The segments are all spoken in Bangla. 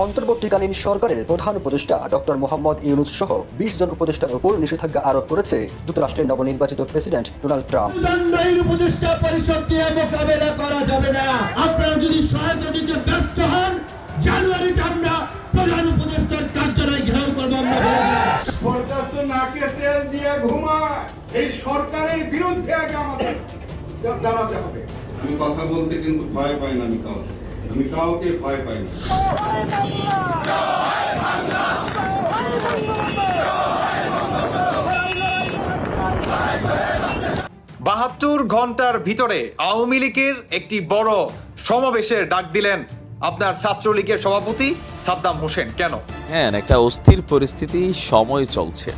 অন্তর্বর্তীকালীন সরকারের প্রধান উপদেষ্টা ডক্টর মোহাম্মদ ইউনূস সহ 20 জন উপদেষ্টার উপর নিষেধাজ্ঞা আরোপ করেছে যুক্তরাষ্ট্রের নবনির্বাচিত প্রেসিডেন্ট ডোনাল্ড ট্রাম্প। উপদেষ্টা পরিষদ দিয়ে মোকাবেলা করা যাবে না। আপনারা যদি সহায়তা দিতে ব্যর্থ হন, জানুয়ারিতে আমরা প্রধান উপদেষ্টার কার্যালয় ঘেরাও করবো। সরকার তো নাকে তেল দিয়ে ঘুমায়। এই সরকারের বিরুদ্ধে আগে আমাদের দাঁড়াতে হবে। আমি কথা বলতে কিন্তু ভয় পাই না, আমি কাউকে ভয় পাই না। ৭২ ঘন্টার ভিতরে আওয়ামী লীগের একটি বড় সমাবেশের ডাক দিলেন আপনার ছাত্রলীগের সভাপতি সাদ্দাম হোসেন। কেন? হ্যাঁ, একটা অস্থির পরিস্থিতি সময় চলছে।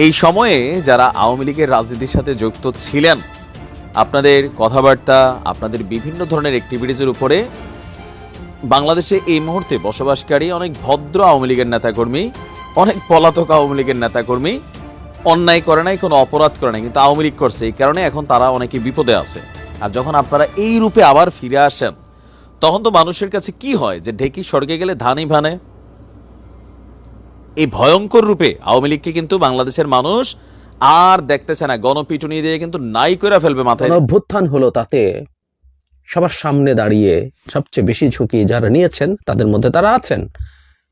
এই সময়ে যারা আওয়ামী লীগের রাজনীতির সাথে যুক্ত ছিলেন, আপনাদের কথাবার্তা, আপনাদের বিভিন্ন ধরনের অ্যাক্টিভিটিজের উপরে বাংলাদেশে এই মুহূর্তে বসবাসকারী অনেক ভদ্র আওয়ামী লীগের নেতাকর্মী, অনেক পলাতক আওয়ামী লীগের নেতাকর্মী অন্যায় করে নাই, কোনো অপরাধ করে নাই, কিন্তু আওয়ামী লীগ করছে। এই কারণে এখন তারা অনেকে বিপদে আছে। আর যখন আপনারা এই রূপে আবার ফিরে আসেন, তখন তো মানুষের কাছে কি হয় যে ঢেকি সড়কে গেলে ধানই ভানে। এই ভয়ঙ্কর রূপে আওয়ামী লীগকে কিন্তু বাংলাদেশের মানুষ আর দেখতেছে না। গণপিটুনি দিয়ে কিন্তু নাই করে ফেলবে মাথায়। অভ্যুত্থান হলো, তাতে সবার সামনে দাঁড়িয়ে সবচেয়ে বেশি ঝুঁকি যারা নিয়েছেন তাদের মধ্যে তারা আছেন,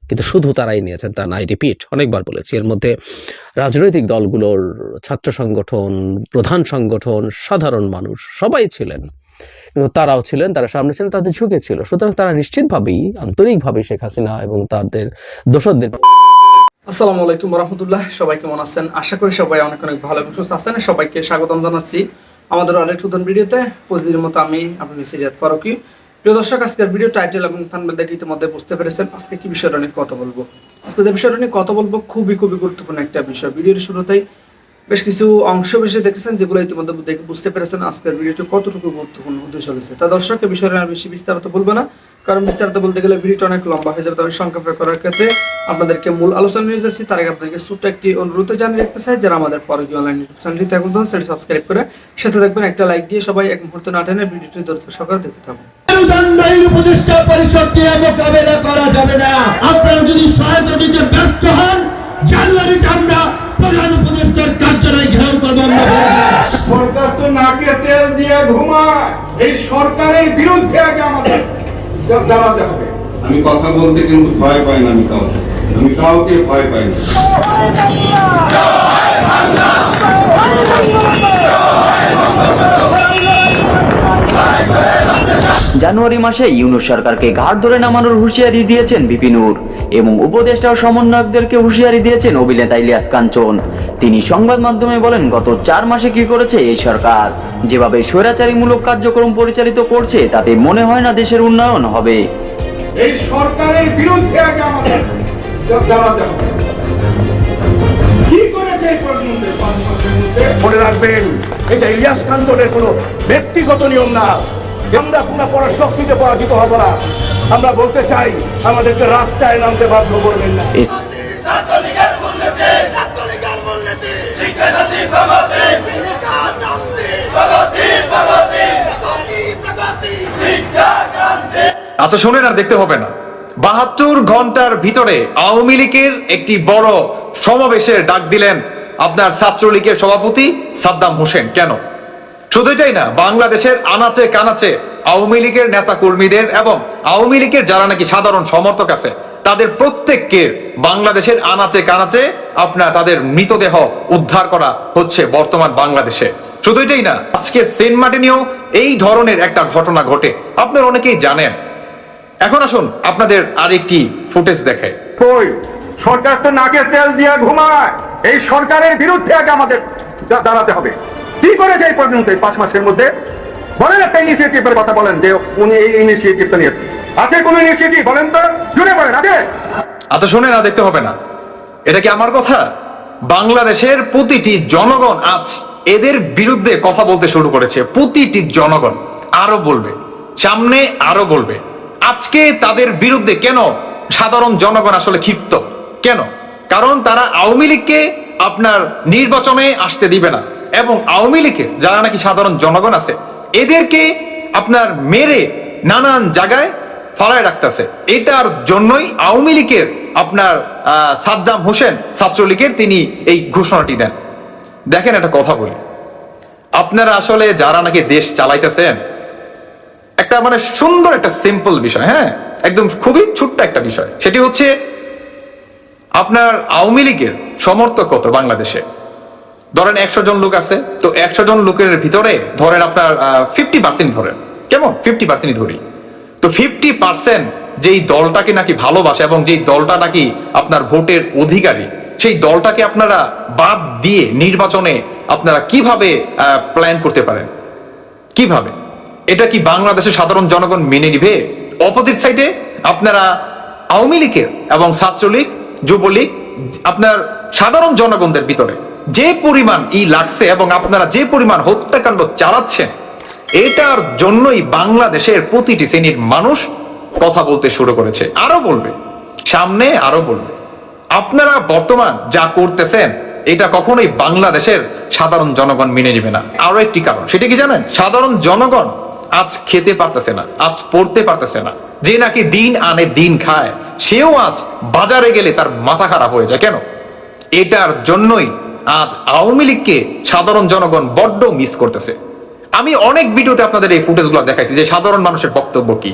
কিন্তু শুধু তারাই নিয়েছেন তা নাই, রিপিট অনেকবার বলেছি। এর মধ্যে রাজনৈতিক দলগুলোর ছাত্র সংগঠন, প্রধান সংগঠন, সাধারণ মানুষ সবাই ছিলেন, কিন্তু তারাও ছিলেন, তারা সামনে ছিলেন, তাদের ঝুঁকে ছিল। সুতরাং তারা নিশ্চিতভাবেই আন্তরিকভাবেই শেখ হাসিনা এবং তাদের দোসরদের। আসসালামু আলাইকুম রহমতুল্লাহ। সবাই কেমন আছেন? আশা করি সবাই অনেক অনেক ভালো এবং সুস্থ আছেন। সবাইকে স্বাগতম জানাচ্ছি আমাদের আরেকটি নতুন ভিডিওতে। প্রতিদিনের মতো আমি আপনাদের সিরিয়াত ফারুকি। প্রিয় দর্শক, আজকের ভিডিও টাইটেল এবং থাম্বনেল দেখে ইতিমধ্যে বুঝতে পেরেছেন আজকে কি বিষয়টা নিয়ে কথা বলবো। আজকে যে বিষয়টা নিয়ে কথা বলবো খুবই গুরুত্বপূর্ণ একটা বিষয়। ভিডিওর শুরুতেই বেশ কিছু অংশ বিষয় দেখেছেন, যেগুলো ইতিমধ্যে দেখে বুঝতে পেরেছেন আজকের ভিডিওটি কতটুকু গুরুত্বপূর্ণ হতে চলেছে। তা দর্শক, এই বিষয়টা বেশি বিস্তারিত বলবো না, কারণ বিস্তারিত বলতে গেলে ভিডিওটা অনেক লম্বা হয়ে যাবে। তবে সংক্ষেপে করার ক্ষেত্রে আপনাদেরকে মূল আলোচনা নিয়ে যাচ্ছি। তার আগে আপনাদেরকে ছোট্ট একটি অনুরোধ জানিয়ে রাখতে চাই, যারা আমাদের ফারুকি অনলাইন ইউটিউব চ্যানেলটি এখন সেটা সাবস্ক্রাইব করে সাথে দেখবেন একটা লাইক দিয়ে সবাই এক মুহূর্তে না টেনে ভিডিওটি ধৈর্য সহকারে দেখতে থাকুন। উপদেষ্টা পরিষদ দিয়ে মোকাবেলা করা যাবে না। আপনারা যদি সহায়তা দিতে ব্যর্থ হন, জানুয়ারিতে আমরা প্রধান উপদেষ্টার কার্যালয় ঘেরাও করবো। সরকার তো নাকে তেল দিয়ে ঘুমায়। এই সরকারের বিরুদ্ধে আগে আমাদের দাঁড়াতে হবে। আমি কথা বলতে কিন্তু ভয় পাই না, আমি কাউকে ভয় পাই না। জানুয়ারি মাসে ইউনূস সরকারকে ঘাড় ধরে নামানোর হুঁশিয়ারি দিয়েছেন ভিপি নূর এবং উপদেষ্টা ও সমন্বয়কদেরকে হুঁশিয়ারি দিয়েছেন অভিনেতা ইলিয়াস কাঞ্চন। তিনি সংবাদ মাধ্যমে বলেন, গত 4 মাসে কি করেছে এই সরকার, যেভাবে স্বৈরাচারীমূলক কার্যক্রম পরিচালিত করছে তাতে মনে হয় না দেশের উন্নয়ন হবে। এই সরকারের বিরুদ্ধে আগে আমাদের দাঁড়াতে হবে। কি করেছে এই পর্যন্ত 5 মাসের মধ্যে? মনে রাখবেন, এটা ইলিয়াস কাঞ্চনের কোনো ব্যক্তিগত নিয়ম না। আমরা কোনো পরাশক্তিতে পরাজিত হব না। আমরা বলতে চাই, আমাদেরকে রাস্তায় নামতে বাধ্য করবেন না। আচ্ছা শুনেন, আর দেখতে হবে না। ৭২ ঘন্টার ভিতরে আওয়ামী লীগের একটি বড় সমাবেশের ডাক দিলেন আপনার ছাত্রলীগের সভাপতি সাদ্দাম হোসেন। কেন? শুধু এটাই না, বাংলাদেশের আনাচে কানাচে আওয়ামী লীগের নেতা কর্মীদের এবং আওয়ামী লীগের যারা নাকি সাধারণ সমর্থক আছে তাদের প্রত্যেককে বাংলাদেশের আনাচে কানাচে আপনার তাদের মৃতদেহ উদ্ধার করা হচ্ছে বর্তমান বাংলাদেশে। শুধু এটাই না, আজকে সেন্ট মার্টিনেও এই ধরনের একটা ঘটনা ঘটে, আপনারা অনেকেই জানেন। এখন আসুন আপনাদের আরেকটি ফুটেজ দেখাই। কই, সরকার তো নাকে তেল দিয়ে ঘুমায়। এই সরকারের বিরুদ্ধে আগে আমাদের দাঁড়াতে হবে। কি করেছে এই পর্যন্ত 5 মাসের মধ্যে? বলেন একটা ইনিশিয়েটিভের কথা বলেন, যে উনি এই ইনিশিয়েটিভটা নিয়েছেন। আছে কোন ইনিশিয়েটিভ? বলেন তো, জুড়ে বলেন আগে। আচ্ছা শুনে না, দেখতে হবে না। এটা কি আমার কথা? বাংলাদেশের প্রতিটি জনগণ আজ এদের বিরুদ্ধে কথা বলতে শুরু করেছে। প্রতিটি জনগণ আরো বলবে, সামনে আরো বলবে। আজকে তাদের বিরুদ্ধে কেন সাধারণ জনগণ আসলে ক্ষিপ্ত? কেন? কারণ তারা আওয়ামী লীগকে আপনার নির্বাচনে আসতে দিবে না, এবং আওয়ামী লীগের যারা নাকি সাধারণ জনগণ আছে এদেরকে আপনার মেরে নানান জায়গায় ফালায় রাখতেছে। এটার জন্যই আওয়ামী লীগের আপনার সাদ্দাম হোসেন ছাত্রলীগের তিনি এই ঘোষণাটি দেন। দেখেন একটা কথা বলি, আপনারা আসলে যারা নাকি দেশ চালাইতেছেন, একটা মানে সুন্দর একটা সিম্পল বিষয়, হ্যাঁ একদম খুবই ছোট্ট একটা বিষয়, সেটি হচ্ছে আপনার আওয়ামী লীগের সমর্থক কত বাংলাদেশে? ধরেন 100 জন লোক আছে, তো 100 জন লোকের ভিতরে ধরেন আপনার 50% ধরেন, কেমন 50% ধরি, তো 50% যেই দলটাকে নাকি ভালোবাসে এবং যেই দলটা নাকি আপনার ভোটের অধিকারী, সেই দলটাকে আপনারা বাদ দিয়ে নির্বাচনে আপনারা কিভাবে প্ল্যান করতে পারেন? কিভাবে? এটা কি বাংলাদেশের সাধারণ জনগণ মেনে নিবে? অপোজিট সাইডে আপনারা আওয়ামী লীগের এবং ছাত্রলীগ, যুবলীগ, আপনার সাধারণ জনগণদের ভিতরে যে পরিমাণ লাগছে এবং আপনারা যে পরিমাণ হত্যাকাণ্ড চালাচ্ছেন, এটার জন্যই বাংলাদেশের প্রতিটি শ্রেণীর মানুষ কথা বলতে শুরু করেছে, আরো বলবে, সামনে আরো বলবে। আপনারা বর্তমান যা করতেছেন এটা কখনোই বাংলাদেশের সাধারণ জনগণ মেনে নেবে না। আরো একটি কারণ, সেটা কি জানেন? সাধারণ জনগণ আজ খেতে পারতেছে না, আজ পড়তে পারতেছে না। যে নাকি দিন আনে দিন খায়, সেও আজ বাজারে গেলে তার মাথা খারাপ হয়ে যায়। কেন? এটার জন্যই আজ আওয়ামী লীগকে সাধারণ জনগণ বড্ড মিস করতেছে। আমি অনেক ভিডিওতে আপনাদের এই ফুটেজগুলো দেখাইছি যে সাধারণ মানুষের বক্তব্য কি,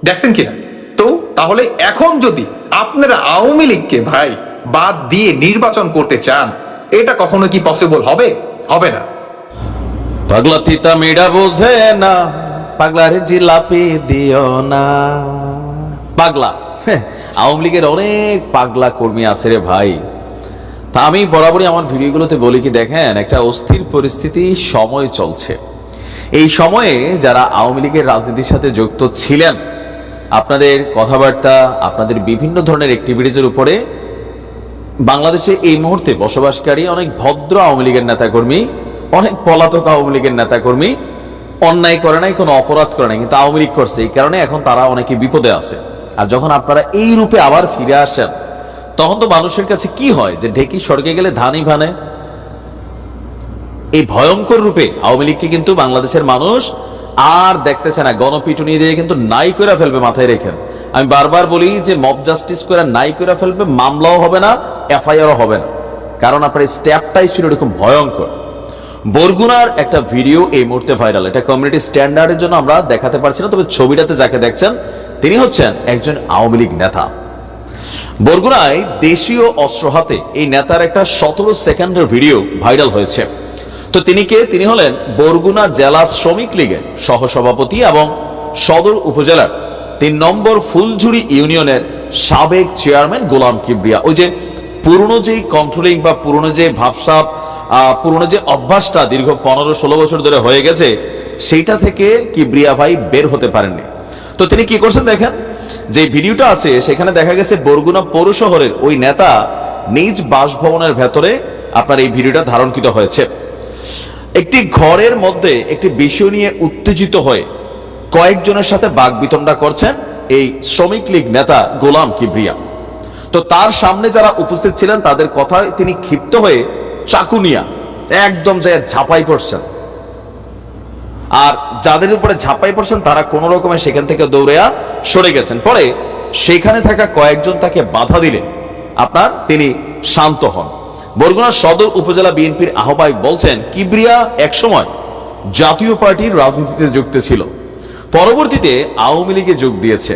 দেখছেন কিনা? তো তাহলে এখন যদি আপনারা আওয়ামী লীগকে ভাই বাদ দিয়ে নির্বাচন করতে চান, এটা কখনো কি পসিবল হবে? হবে না। পাগলা তিতা মেডা বোঝে না, পাগলারে জিলাপি দিও না। পাগলা, আওয়ামী লীগের অনেক পাগলা কর্মী আছে রে ভাই। তা আমি বরাবরই আমার ভিডিওগুলোতে বলি কি, দেখেন একটা অস্থির পরিস্থিতি, সময় চলছে। এই সময়ে যারা আওয়ামী লীগের রাজনীতির সাথে যুক্ত ছিলেন, আপনাদের কথাবার্তা, আপনাদের বিভিন্ন ধরনের অ্যাক্টিভিটিজের উপরে বাংলাদেশে এই মুহূর্তে বসবাসকারী অনেক ভদ্র আওয়ামী লীগের নেতাকর্মী, অনেক পলাতক আওয়ামী লীগের নেতাকর্মী অন্যায় করে নাই, কোনো অপরাধ করে নাই, কিন্তু আওয়ামী লীগ করছে, এই কারণে এখন তারা অনেকে বিপদে আছে। আর যখন আপনারা এই রূপে আবার ফিরে আসেন, তখন তো মানুষের কাছে কি হয় যে ঢেকি সড়কে গেলে ধানই ভানে। এই ভয়ঙ্কর রূপে আওয়ামী লীগকে কিন্তু বাংলাদেশের মানুষ আর দেখতেছে না, গণপিটুনি দিয়ে কিন্তু নাই করে ফেলবে, মাথায় রেখেন। আমি বারবার বলি যে মব জাস্টিস করে নাই করে ফেলবে, মামলাও হবে না, এফআইআরও হবে না, কারণ আপনার স্টেপটাই ছিল এরকম ভয়ঙ্কর। বরগুনার একটা ভিডিও এই মুহূর্তে ভাইরাল, এটা কমিউনিটি স্ট্যান্ডার্ডের জন্য আমরা দেখাতে পারছি না, তবে ছবিটাতে যাকে দেখছেন তিনি হচ্ছেন একজন আওয়ামী লীগ নেতা। বরগুনায় দেশীয় অস্ত্র হাতে এই নেতার একটা 17 সেকেন্ডের ভিডিও ভাইরাল হয়েছে। তো তিনি কে? তিনি হলেন বরগুনা জেলা শ্রমিক লীগের সহসভাপতি এবং সদর উপজেলার 3 নম্বর ফুলঝুরি ইউনিয়নের সাবেক চেয়ারম্যান গোলাম কিবরিয়া। ওই যে পুরনো যেই কন্ট্রোলিং বা পুরনো যে ভাবসাব, পুরনো যে অভ্যাসটা দীর্ঘ 15-16 বছর ধরে হয়ে গেছে, সেইটা থেকে কিবরিয়া ভাই বের হতে পারেননি। তো তিনি কি করছেন দেখেন, যে ভিডিওটা আছে সেখানে দেখা গেছে বরগুনা পৌর শহরের ওই নেতা নিজ বাসভবনের ভেতরে আপনার এই ভিডিওটা ধারণকৃত হয়েছে। একটি ঘরের মধ্যে একটি বিষয় নিয়ে উত্তেজিত হয়ে কয়েকজনের সাথে বাকবিতণ্ডা করছেন এই শ্রমিক লীগ নেতা গোলাম কিবরিয়া। তো তার সামনে যারা উপস্থিত ছিলেন তাদের কথায় তিনি ক্ষিপ্ত হয়ে চাকু নিয়ে একদম যায় ঝাঁপাই পড়ছেন, আর যাদের উপরে ঝাঁপাই পড়ছেন তারা কোন রকমে সেখান থেকে দৌড়েয়া সরে গেছেন। পরে সেখানে থাকা কয়েকজন তাকে বাধা দিলে আপনার তিনি শান্ত হন। বরগুনা সদর উপজেলা বিএনপির আহ্বায়ক বলছেন, কিবরিয়া একসময় জাতীয় পার্টির রাজনীতিতে যুক্ত ছিল, পরবর্তীতে আওয়ামী লীগে যোগ দিয়েছে।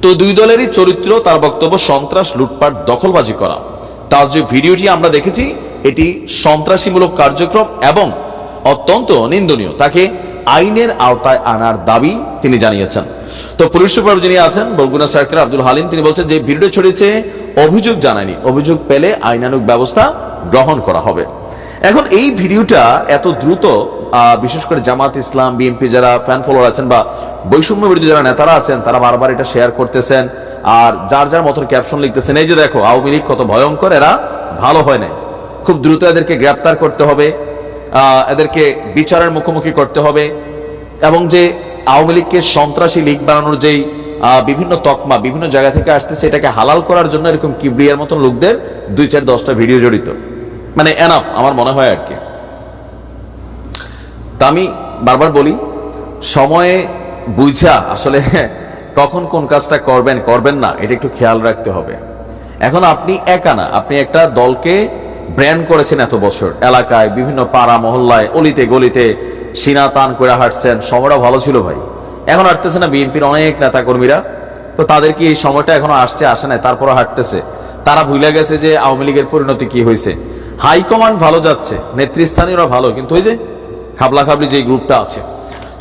তো দুই দলেরই চরিত্র, তার বক্তব্য সন্ত্রাস, লুটপাট, দখলবাজি করা। তার যে ভিডিওটি আমরা দেখেছি এটি সন্ত্রাসীমূলক কার্যক্রম এবং অত্যন্ত নিন্দনীয়, তাকে আইনের আওতায় আনার দাবি তিনি জানিয়েছেন। তো পুলিশ সুপার যিনি আছেন বরগুনা সার্কেল আব্দুল হালিম, তিনি বলছেন যে ভিডিও ছড়িয়েছে, অভিযোগ জানায়নি, অভিযোগ পেলে আইনানুগ ব্যবস্থা গ্রহণ করা হবে। এখন এই ভিডিওটা এত দ্রুত বিশেষ করে জামাত ইসলাম, বিএনপি যারা ফ্যান ফলোয়ার আছেন বা বৈষম্য বিরোধী যারা নেতারা আছেন, তারা বারবার এটা শেয়ার করতেছেন আর যার যার মতন ক্যাপশন লিখতেছেন, এই যে দেখো আওয়ামী লীগ কত ভয়ঙ্কর, এরা ভালো হয় নাই, খুব দ্রুত এদেরকে গ্রেপ্তার করতে হবে, এদেরকে বিচারের মুখোমুখি করতে হবে, এবং যে আওয়ামী লীগকে সন্ত্রাসী লীগ বানানোর যেই বিভিন্ন তকমা বিভিন্ন জায়গা থেকে আসতেছে, এটাকে হালাল করার জন্য এরকম কিবরিয়ার মতন লোকদের 2-4-10টা ভিডিও জড়িত, মানে এনাফ আমার মনে হয় আর কি। তা আমি বারবার বলি, সময়ে বুঝা আসলে কখন কোন কাজটা করবেন করবেন না এটা একটু খেয়াল রাখতে হবে। এখন আপনি একা না, আপনি একটা দলকে ব্র্যান্ড করেছেন এত বছর, এলাকায় বিভিন্ন পাড়া মহল্লায় অলিতে গলিতে সিনা টান করে হাঁটছেন, সময়টা ভালো ছিল ভাই। এখন হাঁটতেছে না বিএনপির অনেক নেতা কর্মীরা, তো তাদের কি এই সময়টা এখনো আসে না, তারপরও হাঁটতেছে। তারা ভুলে গেছে যে আওয়ামী লীগের পরিণতি কি হয়েছে। হাইকমান্ড ভালো যাচ্ছে, নেতৃস্থানীয়রা ভালো, কিন্তু ওই যে খাবলা খাবলি যে গ্রুপটা আছে,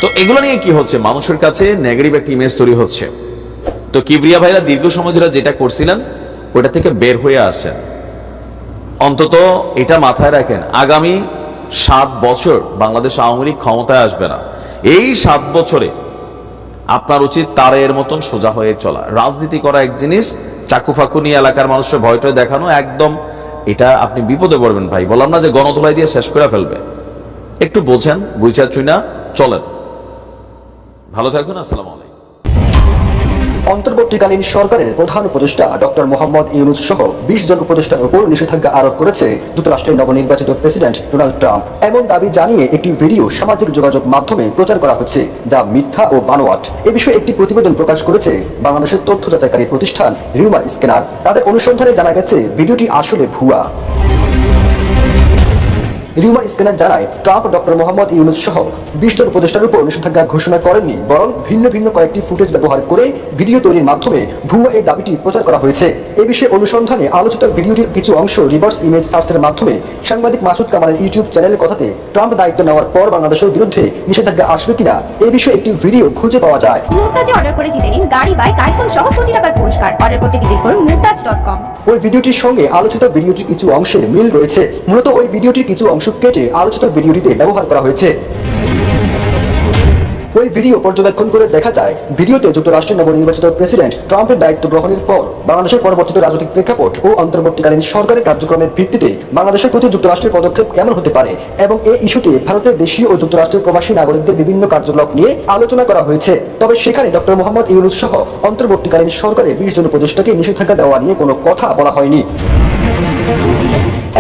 তো এগুলো নিয়ে কি হচ্ছে, মানুষের কাছে নেগেটিভ একটা ইমেজ তৈরি হচ্ছে। তো কিবরিয়া ভাইরা দীর্ঘ সময় ধরে যেটা করছিলেন ওটা থেকে বের হয়ে আসেন। অন্তত এটা মাথায় রাখেন, আগামী 7 বছর বাংলাদেশ আওয়ামী লীগ ক্ষমতায় আসবে না। এই 7 বছরে আপনার উচিত তারের মতন সোজা হয়ে চলা। রাজনীতি করা এক জিনিস, চাকু ফাকু নিয়ে এলাকার মানুষের ভয়টয় দেখানো একদম, এটা আপনি বিপদে পড়বেন ভাই। বললাম না যে গণধোলাই দিয়ে শেষ করে ফেলবে। একটু বোঝেন, বুঝা চুইনা চলেন। ভালো থাকুন, আসসালামু আলাইকুম। অন্তর্বর্তীকালীন সরকারের প্রধান উপদেষ্টা ডক্টর মোহাম্মদ ইউনূস সহ 20 জন উপদেষ্টার উপর নিষেধাজ্ঞা আরোপ করেছে যুক্তরাষ্ট্রের নবনির্বাচিত প্রেসিডেন্ট ডোনাল্ড ট্রাম্প। এমন দাবি জানিয়ে একটি ভিডিও সামাজিক যোগাযোগ মাধ্যমে প্রচার করা হচ্ছে, যা মিথ্যা ও বানোয়াট। এ বিষয়ে একটি প্রতিবেদন প্রকাশ করেছে বাংলাদেশের তথ্য যাচাইকারী প্রতিষ্ঠান রিউমার স্ক্যানার। তাদের অনুসন্ধানে জানা গেছে ভিডিওটি আসলে ভুয়া। রিউমার স্ক্যানার জানায়, ট্রাম্প ডক্টর মোহাম্মদ ইউনূস সহ 20 জন উপদেষ্টার উপর নিষেধাজ্ঞা ঘোষণা করেননি, বরং ভিন্ন ভিন্ন কয়েকটি ফুটেজ ব্যবহার করে ভিডিও তৈরির মাধ্যমে ভুয়া এই দাবিটি প্রচার করা হয়েছে। এ বিষয়ে অনুসন্ধানে আলোচিত ভিডিওটির কিছু অংশ রিভার্স ইমেজ সার্চের মাধ্যমে সাংবাদিক মাসুদ কামালের ইউটিউব চ্যানেলের কথাতে ট্রাম্প দায়িত্ব নেওয়ার পর বাংলাদেশের বিরুদ্ধে নিষেধাজ্ঞা আসবে কিনা এ বিষয়ে একটি ভিডিও খুঁজে পাওয়া যায়। মুমতাজে অর্ডার করে জিতে নিন গাড়ি, বাইক, আইফোন সহ কোটি টাকার পুরস্কার। অর্ডার করতে ক্লিক করুন mumtaz.com। ওই ভিডিওটির সঙ্গে আলোচিত ভিডিওটির কিছু অংশের মিল রয়েছে। মূলত ওই ভিডিওটির কিছু অংশ কেটে আলোচিত ভিডিওটিতে ব্যবহার করা হয়েছে। ওই ভিডিও পর্যবেক্ষণ করে দেখা যায়, ভিডিওতে যুক্তরাষ্ট্রের নবনির্বাচিত প্রেসিডেন্ট ট্রাম্পের দায়িত্ব গ্রহণের পর বাংলাদেশের পরবর্তীত রাজনৈতিক প্রেক্ষাপট ও অন্তর্বর্তীকালীন সরকারের কার্যক্রমের ভিত্তিতে বাংলাদেশের প্রতি যুক্তরাষ্ট্রের পদক্ষেপ কেমন হতে পারে এবং এই ইস্যুতে ভারতের দেশীয় ও যুক্তরাষ্ট্রের প্রবাসী নাগরিকদের বিভিন্ন কার্যকলাপ নিয়ে আলোচনা করা হয়েছে। তবে সেখানে ডক্টর মোহাম্মদ ইউনূস সহ অন্তর্বর্তীকালীন সরকারের 20 জন উপদেষ্টাকে নিষেধাজ্ঞা দেওয়া নিয়ে কোনো কথা বলা হয়নি।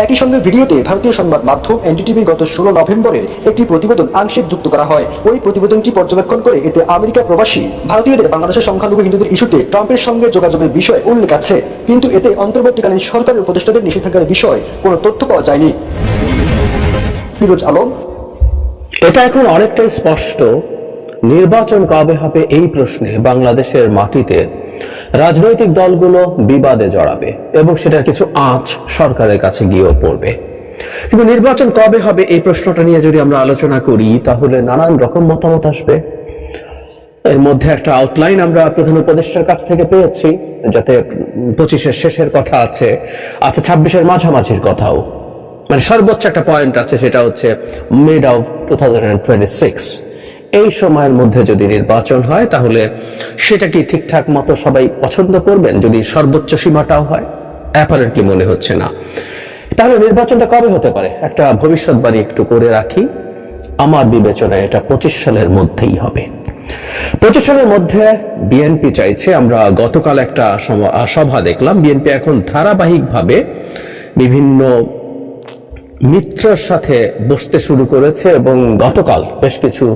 একই সঙ্গে ভিডিওতে ভারতীয় সংবাদ মাধ্যম এনডিটিভির গত 16 নভেম্বরের একটি প্রতিবেদন আংশিক যুক্ত করা হয়। ওই প্রতিবেদনটি পর্যবেক্ষণ করে এতে আমেরিকা প্রবাসী ভারতীয়দের বাংলাদেশের সংখ্যালঘু হিন্দুদের ইস্যুতে ট্রাম্পের সঙ্গে যোগাযোগের বিষয়ে উল্লেখ আছে, কিন্তু এতে অন্তর্বর্তীকালীন সরকারের উপদেষ্টাদের নিষেধাজ্ঞার বিষয়ে কোনো তথ্য পাওয়া যায়নি। ফিরোজ আলম। এটা এখন অনেকটাই স্পষ্ট, নির্বাচন কবে হবে এই প্রশ্নে বাংলাদেশের মাটিতে রাজনৈতিক দলগুলো বিবাদে জড়াবে এবং সেটার কিছু আঁচ সরকারের কাছে গিয়েও পড়বে। কিন্তু নির্বাচন কবে হবে এই প্রশ্নটা নিয়ে যদি আমরা আলোচনা করি তাহলে নানান রকম মতামত আসবে। এর মধ্যে একটা আউটলাইন আমরা প্রধান উপদেষ্টার কাছ থেকে পেয়েছি, যাতে 25-এর শেষের কথা আছে, 26-এর মাঝামাঝির কথাও, মানে সর্বোচ্চ একটা পয়েন্ট আছে, সেটা হচ্ছে মিড অফ 2026। এই সময়ের মধ্যে যদি নির্বাচন হয় তাহলে সেটা কি ঠিকঠাক মতো সবাই পছন্দ করবেন? যদি সর্বোচ্চ সীমাটাও হয়, অ্যাপারেন্টলি মনে হচ্ছে না। তাহলে নির্বাচনটা কবে হতে পারে? একটা ভবিষ্যৎবাণী একটু করে রাখি, আমার বিবেচনায় এটা 25 সালের মধ্যেই হবে। 25 সালের মধ্যে বিএনপি চাইছে। আমরা গতকাল একটা সভা দেখলাম, বিএনপি এখন ধারাবাহিকভাবে বিভিন্ন মিত্রের সাথে বসতে শুরু করেছে এবং গতকাল বেশ কিছু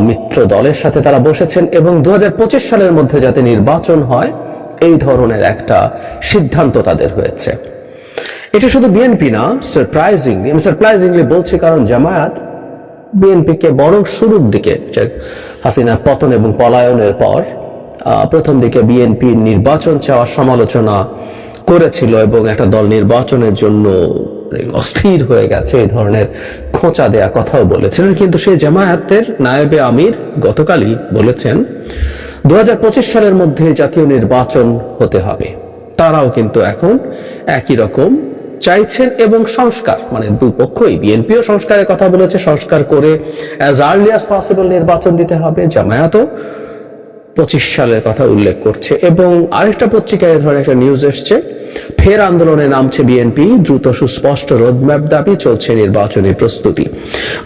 মিত্র দলের সাথে তারা বসেছেন এবং 2025 সালের মধ্যে যাতে নির্বাচন হয় এই ধরনের একটা সিদ্ধান্ত তাদের হয়েছে। এটা শুধু বিএনপি না, সারপ্রাইজিংলি বলছি, কারণ জামায়াত বিএনপিকে বরং শুরুর দিকে হাসিনার পতন এবং পলায়নের পর প্রথম দিকে বিএনপি নির্বাচন চাওয়ার সমালোচনা করেছিল এবং একটা দল নির্বাচনের জন্য অস্থির হয়ে গেছে এই ধরনের খোঁচা দেয়া কথাও বলেছিলেন। কিন্তু সেই জামায়াতের নায়েবে আমির গতকালই বলেছেন 2025 সালের মধ্যে জাতীয় নির্বাচন হতে হবে। তারাও কিন্তু এখন একই রকম চাইছেন এবং সংস্কার, মানে দুপক্ষই, বিএনপিও সংস্কারের কথা বলেছে, সংস্কার করে অ্যাজ আর্লি অ্যাজ পসিবল নির্বাচন দিতে হবে। জামায়াতও 25 সালের কথা উল্লেখ করছে এবং আরেকটা পত্রিকায় ধরনের একটা নিউজ এসছে, ফের আন্দোলনে নামছে বিএনপি, দ্রুত সুস্পষ্ট রোডম্যাপ দাবি, চলছে নির্বাচনী প্রস্তুতি।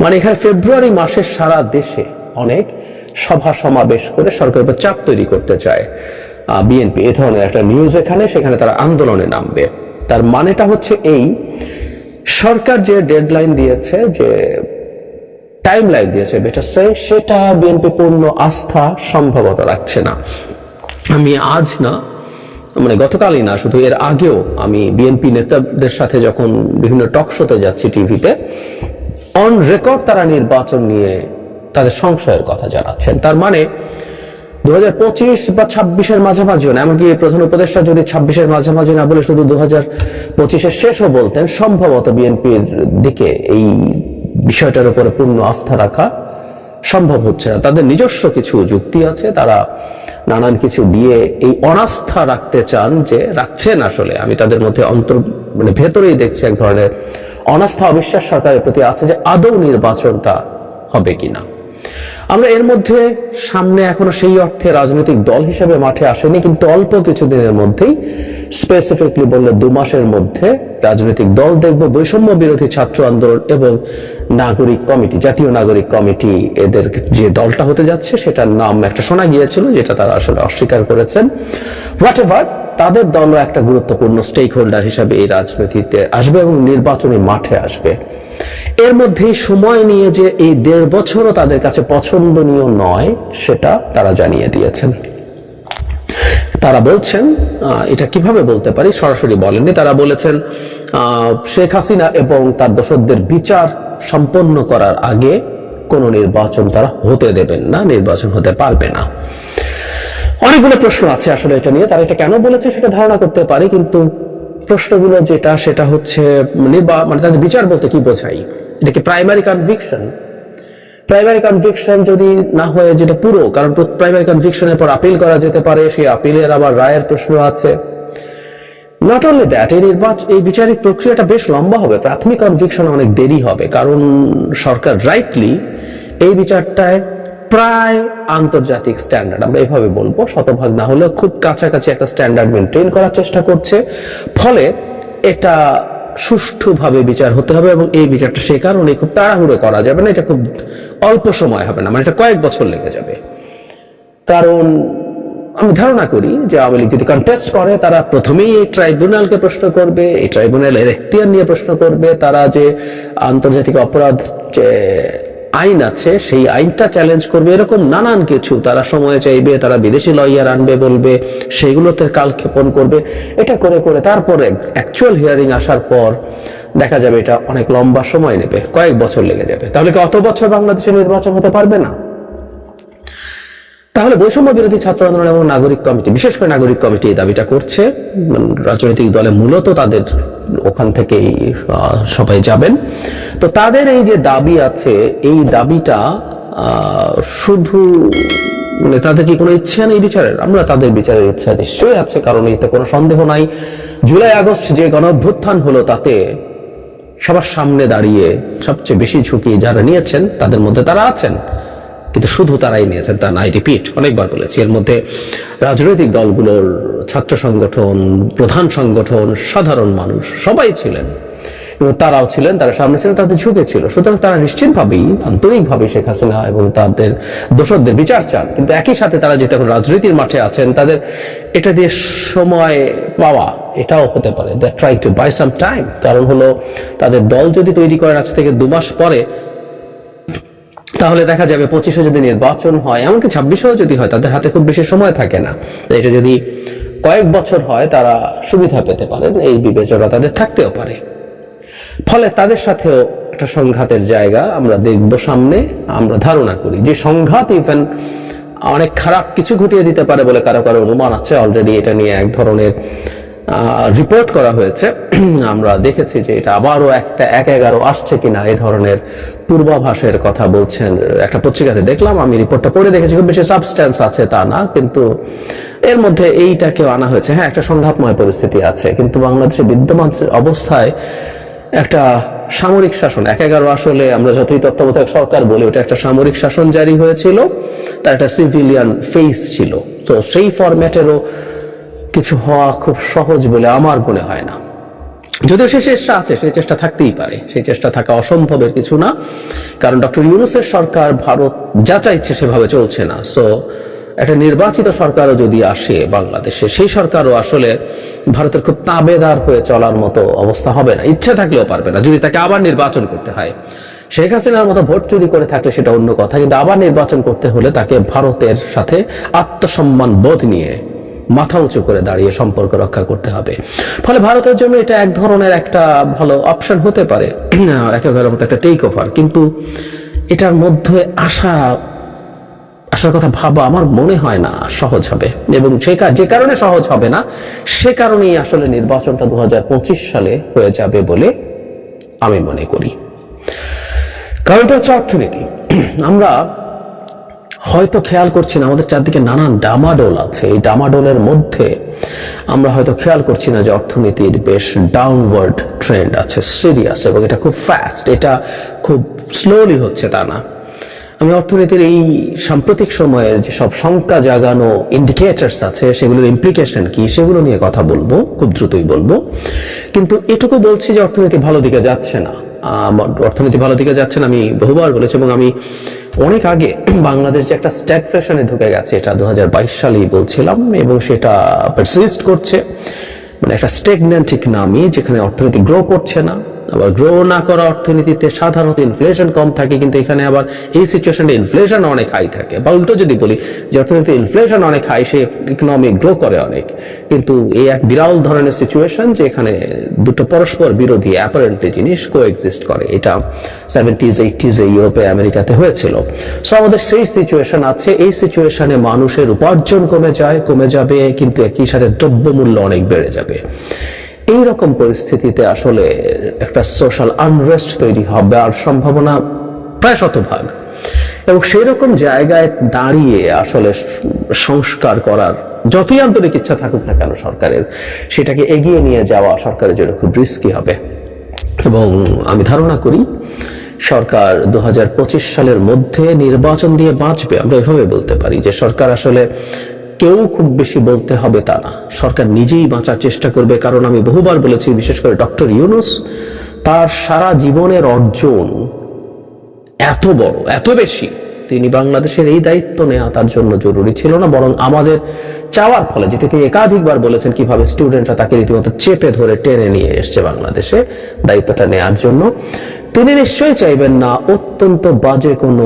মানে এখানে ফেব্রুয়ারি মাসের সারা দেশে অনেক সভা সমাবেশ করে সরকারের উপর চাপ তৈরি করতে চায় বিএনপি। এই ধরনের একটা নিউজ এখানে, সেখানে তারা আন্দোলনে নামবে। তার মানেটা হচ্ছে এই, সরকার যে ডেডলাইন দিয়েছে যে টাইম লাইন দিয়েছে বেটারসে, সেটা বিএনপি পূর্ণ আস্থা সম্ভবত রাখছে না। আমি আজ না, মানে গতকালই না, শুধু এর আগেও আমি বিএনপি নেতাদের সাথে যখন বিভিন্ন টক শোতে যাচ্ছি টিভিতে, অন রেকর্ড তারা নির্বাচন নিয়ে তাদের সংশয়ের কথা জানাচ্ছেন। তার মানে 2025 বা 26-এর মাঝামাঝিও না, এমনকি প্রধান উপদেষ্টা যদি 26-এর মাঝামাঝি না বলে শুধু 2025-এর শেষও বলতেন, সম্ভবত বিএনপির দিকে এই বিষয়টার উপরে পূর্ণ আস্থা রাখা সম্ভব হচ্ছে না। তাদের নিজস্ব কিছু যুক্তি আছে, তারা নানান কিছু দিয়ে এই অনাস্থা রাখতে চান, যে রাখছেন আসলে। আমি তাদের মধ্যে মানে ভেতরেই দেখছি এক ধরনের অনাস্থা, অবিশ্বাস সরকারের প্রতি আছে যে আদৌ নির্বাচনটা হবে কিনা। আমরা এর মধ্যে সামনে এখনো সেই অর্থে রাজনৈতিক দল হিসেবে মাঠে আসেনি, কিন্তু অল্প কিছুদিনের মধ্যেই, স্পেসিফিকলি বললে 2 মাসের মধ্যে রাজনৈতিক দল দেখব। বৈষম্য বিরোধী ছাত্র আন্দোলন এবং নাগরিক কমিটি, জাতীয় নাগরিক কমিটি, এদের যে দলটা হতে যাচ্ছে সেটার নাম একটা শোনা গিয়েছিল, যেটা তারা আসলে অস্বীকার করেছেন। হোয়াটএভার, তাদের দলও একটা গুরুত্বপূর্ণ স্টেক হোল্ডার হিসাবে এই রাজনীতিতে আসবে এবং নির্বাচনী মাঠে আসবে। এর মধ্যেই সময় নিয়ে যে এই 1.5 বছরও তাদের কাছে পছন্দনীয় নয়, সেটা তারা জানিয়ে দিয়েছেন। তারা বলছেন, এটা কিভাবে বলতে পারি, সরাসরি বলেননি, তারা বলেছেন শেখ হাসিনা এবং তার দোসরদের বিচার সম্পন্ন করার আগে কোনো নির্বাচন তারা হতে দেবেন না, নির্বাচন হতে পারবে না। অনেকগুলো প্রশ্ন আছে আসলে এটা নিয়ে, তারা এটা কেন বলেছে সেটা ধারণা করতে পারি, কিন্তু প্রশ্নগুলো সেটা হচ্ছে মানে তাদের বিচার বলতে কি বোঝাই? এটা কি প্রাইমারি কনভিকশন? প্রাইমারি কনভিকশন যদি না হয়ে যেটা পুরো, কারণ প্রাইমারি কনভিকশনের পর আপিল করা যেতে পারে, সেই আপিলের আবার রায়ের প্রশ্ন আছে। নট অনলি দ্যাট, এই বিচারিক প্রক্রিয়াটা বেশ লম্বা হবে। প্রাথমিক কনভিকশন অনেক দেরি হবে, কারণ সরকার রাইটলি এই বিচারটায় প্রায় আন্তর্জাতিক স্ট্যান্ডার্ড, আমরা এভাবে বলবো, শতভাগ না হলেও খুব কাছাকাছি একটা স্ট্যান্ডার্ড মেনটেন করার চেষ্টা করছে। ফলে এটা সুষ্ঠুভাবে বিচার হতে হবে, এবং এই বিচারটা সে কারণে খুব তাড়াহুড়ো করা যাবে না, এটা খুব অল্প সময় হবে না, মানে এটা কয়েক বছর লেগে যাবে। কারণ আমি ধারণা করি যে আওয়ামী লীগ যদি কন্টেস্ট করে, তারা প্রথমেই এই ট্রাইব্যুনালকে প্রশ্ন করবে, এই ট্রাইব্যুনালের এখতিয়ার নিয়ে প্রশ্ন করবে, তারা যে আন্তর্জাতিক অপরাধ যে আইন আছে সেই আইনটা চ্যালেঞ্জ করবে, এরকম নানান কিছু তারা সময় চাইবে, তারা বিদেশি লয়ার আনবে বলবে, সেইগুলোতে কালক্ষেপণ করবে। এটা করে করে তারপরে অ্যাকচুয়াল হিয়ারিং আসার পর দেখা যাবে এটা অনেক লম্বা সময় নেবে, কয়েক বছর লেগে যাবে। তাহলে কি অত বছর বাংলাদেশে নির্বাচন হতে পারবে না? তাহলে বৈষম্য বিরোধী ছাত্র আন্দোলন এবং নাগরিক কমিটি, বিশেষ করে নাগরিক কমিটি এই দাবিটা করছে। রাজনৈতিক দলে মূলত তাদের ওখান থেকেই সবাই যাবেন। তো তাদের এই যে দাবি আছে, এই দাবিটা শুধু মানে তাদের কি কোনো ইচ্ছা নেই বিচারের? আমরা তাদের বিচারের ইচ্ছা নিশ্চয়ই আছে, কারণ এতে কোনো সন্দেহ নাই। জুলাই আগস্ট যে গণঅভ্যুত্থান হলো, তাতে সবার সামনে দাঁড়িয়ে সবচেয়ে বেশি ঝুঁকি যারা নিয়েছেন তাদের মধ্যে তারা আছেন, কিন্তু শুধু তারাই নিয়েছেন তা না, আই রিপিট, অনেকবার বলেছি। এর মধ্যে রাজনৈতিক দলগুলোর ছাত্র সংগঠন, প্রধান সংগঠন, সাধারণ মানুষ সবাই ছিলেন, এবং তারাও ছিলেন, তারা সামনে ছিল, তাদের ঝুঁকে ছিল। সুতরাং তারা নিশ্চিতভাবেই আন্তরিকভাবে শেখ হাসিনা এবং তাদের দোসরদের বিচার চান, কিন্তু একই সাথে তারা যেহেতু এখন রাজনীতির মাঠে আছেন, তাদের এটা দিয়ে সময় পাওয়া এটাও হতে পারে, they are trying to buy some time. কারণ হলো তাদের দল যদি তৈরি করেন আজ থেকে 2 মাস পরে, তাহলে দেখা যাবে 25-এ যদি নির্বাচন হয়, এমনকি 26-এও যদি হয়, তাদের হাতে খুব বেশি সময় থাকে না। এটা যদি কয়েক বছর হয়, তারা সুবিধা পেতে পারেন, এই বিবেচনা তাদের থাকতেও পারে। ফলে তাদের সাথেও একটা সংঘাতের জায়গা আমরা দেখব সামনে। আমরা ধারণা করি যে সংঘাত ইভেন অনেক খারাপ কিছু ঘটিয়ে দিতে পারে বলে কারো কারো অনুমান আছে। অলরেডি এটা নিয়ে এক ধরনের রিপোর্ট করা হয়েছে। আমরা দেখেছি যে এটা আবারও একটা 1/11 আসছে কিনা এই ধরনের পূর্বাভাসের কথা বলছেন। একটা পত্রিকাতে দেখলাম, আমি রিপোর্টটা পড়ে দেখেছি, খুব বেশি সাবস্ট্যান্স আছে তা না, কিন্তু এর মধ্যে এইটাকেও আনা হয়েছে। হ্যাঁ, একটা সংঘাতময় পরিস্থিতি আছে, কিন্তু বাংলাদেশে বিদ্যমান অবস্থায় একটা সামরিক শাসন 1/11 আসলে আমরা যতই তত্ত্বাবধায়ক সরকার বলি, ওটা একটা সামরিক শাসন জারি হয়েছিল, তার একটা সিভিলিয়ান ফেস ছিল। তো সেই ফরম্যাটেরও কিছু হওয়া খুব সহজ বলে আমার মনে হয় না। যদিও সেই চেষ্টা আছে, সেই চেষ্টা থাকতেই পারে, সেই চেষ্টা থাকা অসম্ভবের কিছু না, কারণ ডক্টর ইউনূসের সরকার ভারত যা চাইছে সেভাবে চলছে না। সো একটা নির্বাচিত সরকারও যদি আসে বাংলাদেশে, সেই সরকারও আসলে ভারতের খুব তাবেদার হয়ে চলার মতো অবস্থা হবে না, ইচ্ছা থাকলেও পারবে না, যদি তাকে আবার নির্বাচন করতে হয়। শেখ হাসিনার মতো ভোট চুরি করে থাকলে সেটা অন্য কথা, কিন্তু আবার নির্বাচন করতে হলে তাকে ভারতের সাথে আত্মসম্মান বোধ নিয়ে মাথা উঁচু করে দাঁড়িয়ে সম্পর্ক রক্ষা করতে হবে। ফলে ভারতের জন্য এটা এক ধরনের একটা ভালো অপশন হতে পারে, একেবারে মতো একটা টেক ওভার, কিন্তু এটার মধ্যে আসার কথা ভাবা আমার মনে হয় না সহজ হবে, এবং যে কারণে সহজ হবে না সে কারণেই আসলে নির্বাচনটা 2025 সালে হয়ে যাবে বলে আমি মনে করি। কারণটা হচ্ছে অর্থনীতি। আমরা হয়তো খেয়াল করছি না, আমাদের চারদিকে নানান ডামাডোল আছে, এই ডামাডোলের মধ্যে আমরা হয়তো খেয়াল করছি না যে অর্থনীতির বেশ ডাউনওয়ার্ড ট্রেন্ড আছে, সিরিয়াস, এবং এটা খুব ফাস্ট, এটা খুব স্লোলি হচ্ছে তা না। আমি অর্থনীতির এই সাম্প্রতিক সময়ের যে সব শঙ্কা জাগানো ইন্ডিকেটরস আছে সেগুলোর ইমপ্লিকেশন কি সেগুলো নিয়ে কথা বলবো, খুব দ্রুতই বলবো। কিন্তু এটুকু বলছি যে অর্থনীতি ভালো দিকে যাচ্ছে না, অর্থনীতি ভালো দিকে যাচ্ছে না আমি বহুবার বলেছি, এবং আমি অনেক আগে বাংলাদেশ যে একটা স্ট্যাগফ্লেশনে ঢুকে গেছে এটা 2022 সালেই বলছিলাম, এবং সেটা পারসিস্ট করছে, মানে একটা স্ট্যাগন্যান্ট ইকোনমি যেখানে অর্থনীতি গ্রো করছে না। আবার গ্রো না করা অর্থনীতিতে সাধারণত ইনফ্লেশন কম থাকে, কিন্তু এখানে আবার এই সিচুয়েশনে ইনফ্লেশন অনেক হাই থাকে, বা উল্টো যদি বলি যে অর্থনীতি ইনফ্লেশন অনেক হাই, সে ইকোনমি গ্রো করে অনেক, কিন্তু এই এক বিরল ধরনের সিচুয়েশন যে এখানে দুটো পরস্পর বিরোধী অ্যাপারেন্টলি জিনিস কোএক্সিস্ট করে। এটা 70s 80s ইউরোপে আমেরিকাতে হয়েছিল। সো আমাদের সেই সিচুয়েশন আছে, এই সিচুয়েশনে মানুষের উপার্জন কমে যাবে, কিন্তু একই সাথে দ্রব্যমূল্য অনেক বেড়ে যাবে। এইরকম পরিস্থিতিতে আসলে একটা সোশ্যাল আনরেস্ট তৈরি হবে আর সম্ভাবনা প্রায় শতভাগ, এবং সেই রকম জায়গায় দাঁড়িয়ে আসলে সংস্কার করার যতই আন্তরিক ইচ্ছা থাকুক না কেন সরকারের, সেটাকে এগিয়ে নিয়ে যাওয়া সরকারের জন্য খুব রিস্কি হবে। এবং আমি ধারণা করি সরকার 2025 সালের মধ্যে নির্বাচন দিয়ে বাঁচবে, আমরা এভাবে বলতে পারি যে সরকার আসলে কেউ খুব বেশি বলতে হবে তা না, সরকার নিজেই বাঁচার চেষ্টা করবে। কারণ আমি বহুবার বলেছি, বিশেষ করে ডক্টর ইউনূস, তার সারা জীবনের অর্জন এত বড়, এত বেশি, তিনি বাংলাদেশের এই দায়িত্ব নেওয়া তার জন্য জরুরি ছিল না, বরং আমাদের চাওয়ার ফলে, যেটি তিনি একাধিকবার বলেছেন কিভাবে স্টুডেন্টরা তাকে রীতিমতো চেপে ধরে টেনে নিয়ে এসছে বাংলাদেশে দায়িত্বটা নেওয়ার জন্য, তিনি নিশ্চয়ই চাইবেন না অত্যন্ত বাজে কোনো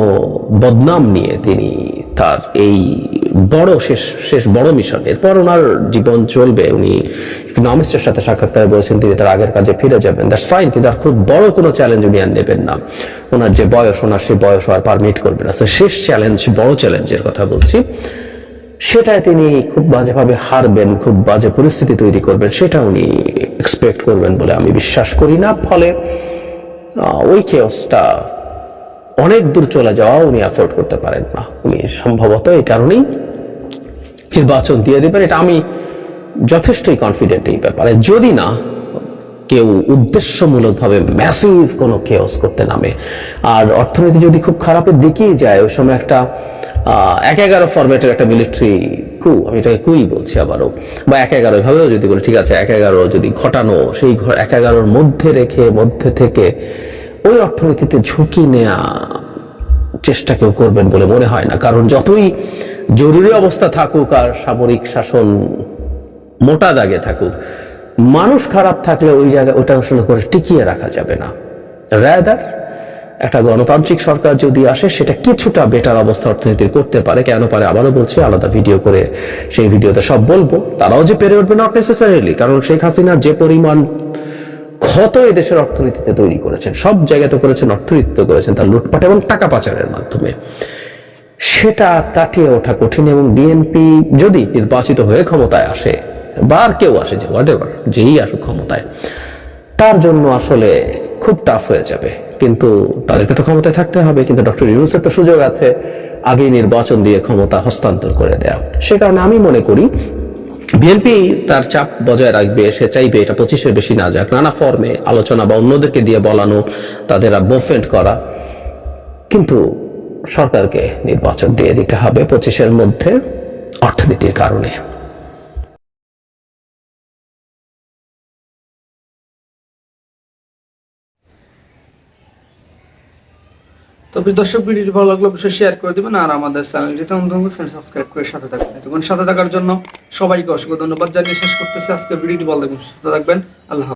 বদনাম নিয়ে তিনি তার এই বড় শেষ বড় মিশন, এরপর ওনার জীবন চলবে। উনি ইকোনমিস্টের সাথে সাক্ষাৎকারে বলেছেন তিনি তার আগের কাজে ফিরে যাবেন, দ্যাটস ফাইন, কিন্তু আর খুব বড় কোনো চ্যালেঞ্জ উনি আর নেবেন না। ওনার যে বয়স, ওনার সেই বয়স আর পারমিট করবে না। শেষ চ্যালেঞ্জ, বড় চ্যালেঞ্জের কথা বলছি, সেটাই তিনি খুব বাজেভাবে হারবেন, খুব বাজে পরিস্থিতি তৈরি করবেন, সেটা উনি এক্সপেক্ট করবেন বলে আমি বিশ্বাস করি না। ফলে ওই কেওসটা অনেক দূর চলে যাওয়া উনি অ্যাফোর্ড করতে পারেন না। উনি সম্ভবত এই কারণেই নির্বাচন দিয়ে দেবেন, এটা আমি যথেষ্টই কনফিডেন্ট এই ব্যাপারে, যদি না কেউ উদ্দেশ্যমূলকভাবে ম্যাসিভ কোনো কেওস করতে নামে। আর অর্থনীতি যদি খুব খারাপের দিকেই যায়, ওই সময় একটা 1-11 ফরম্যাটের একটা মিলিটারি কু, আমি এটাকে কুই বলছি আবারও, বা 1-11 এভাবেও যদি বলি, ঠিক আছে 1-11 যদি ঘটানো, সেই 1-11 মধ্যে থেকে ওই অর্থনীতিতে ঝুঁকি নেয়া চেষ্টা কেউ করবেন বলে মনে হয় না। কারণ যতই জরুরি অবস্থা থাকুক আর সামরিক শাসন মোটা দাগে থাকুক, মানুষ খারাপ থাকলে ওই জায়গায় ওটা আসলে করে টিকিয়ে রাখা যাবে না। রাদার একটা গণতান্ত্রিক সরকার যদি আসে, সেটা কিছুটা বেটার অবস্থা অর্থনীতির করতে পারে। কেন পারে আবারও বলছি, আলাদা ভিডিও করে সেই ভিডিওতে সব বলবো। তারাও যে পেরে উঠবে নট নেসেসারিলি, কারণ শেখ হাসিনা যে পরিমাণ ক্ষত এই দেশের অর্থনীতিতে তৈরি করেছেন, সব জায়গাতে করেছেন, অর্থনীতিতে করেছেন, তার লুটপাট এবং টাকা পাচারের মাধ্যমে, সেটা কাটিয়ে ওঠা কঠিন। এবং বিএনপি যদি নির্বাচিত হয়ে ক্ষমতায় আসে, বা আর কেউ আসে, যে হোয়াটএভার, যেই আসুক ক্ষমতায়, তার জন্য আসলে খুব টাফ হয়ে যাবে। কিন্তু তাদেরকে তো ক্ষমতায় থাকতে হবে, কিন্তু ডক্টর ইউনূসের তো সুযোগ আছে আগেই নির্বাচন দিয়ে ক্ষমতা হস্তান্তর করে দেওয়া। সে কারণে আমি মনে করি বিএনপি তার চাপ বজায় রাখবে, সে চাইবে এটা 25-এর বেশি না যাক, নানা ফর্মে আলোচনা বা অন্যদেরকে দিয়ে বলানো, তাদের বোফেন্ট করা, কিন্তু সরকারকে নির্বাচন দিয়ে দিতে হবে 25-এর মধ্যে অর্থনীতির কারণে। তো দর্শক, ভিডিওটি ভালো লাগলে অবশ্যই শেয়ার করে দিবেন, আর আমাদের চ্যানেলটিতে সাবস্ক্রাইব করে সাথে থাকবেন। তখন সাথে থাকার জন্য সবাইকে অসংখ্য ধন্যবাদ জানিয়ে শেষ করতেছি আজকে ভিডিওটি। ভালো থাকবেন, সুস্থ থাকবেন, আল্লাহ।